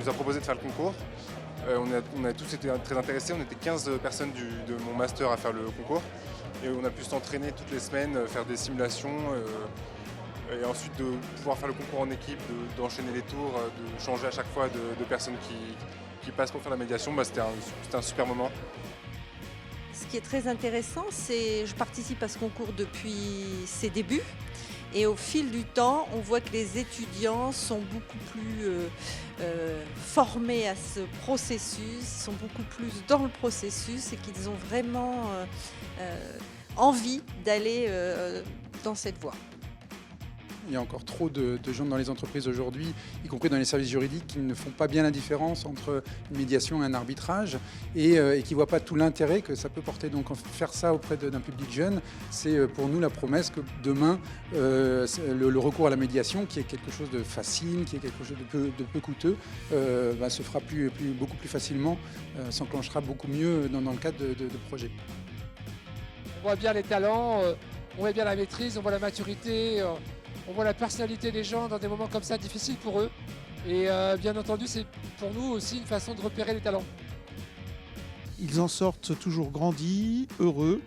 nous a proposé de faire le concours. On a tous été très intéressés, on était 15 personnes de mon master à faire le concours. Et on a pu s'entraîner toutes les semaines, faire des simulations. Et ensuite de pouvoir faire le concours en équipe, d'enchaîner les tours, de changer à chaque fois de personnes qui passent pour faire la médiation, c'était un super moment. Ce qui est très intéressant, c'est que je participe à ce concours depuis ses débuts. Et au fil du temps, on voit que les étudiants sont beaucoup plus formés à ce processus, sont beaucoup plus dans le processus et qu'ils ont vraiment envie d'aller dans cette voie. Il y a encore trop de gens dans les entreprises aujourd'hui, y compris dans les services juridiques, qui ne font pas bien la différence entre une médiation et un arbitrage et qui ne voient pas tout l'intérêt que ça peut porter. Donc faire ça auprès d'un public jeune, c'est pour nous la promesse que demain, le recours à la médiation, qui est quelque chose de facile, qui est quelque chose de peu coûteux, se fera beaucoup plus facilement, s'enclenchera beaucoup mieux dans le cadre de projets. On voit bien les talents, on voit bien la maîtrise, on voit la maturité. On voit la personnalité des gens dans des moments comme ça difficiles pour eux. Et bien entendu, c'est pour nous aussi une façon de repérer les talents. Ils en sortent toujours grandis, heureux,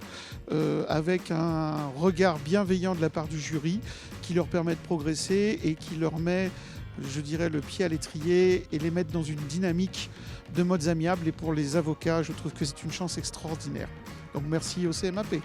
avec un regard bienveillant de la part du jury qui leur permet de progresser et qui leur met, je dirais, le pied à l'étrier et les mettre dans une dynamique de modes amiables. Et pour les avocats, je trouve que c'est une chance extraordinaire. Donc merci au CMAP.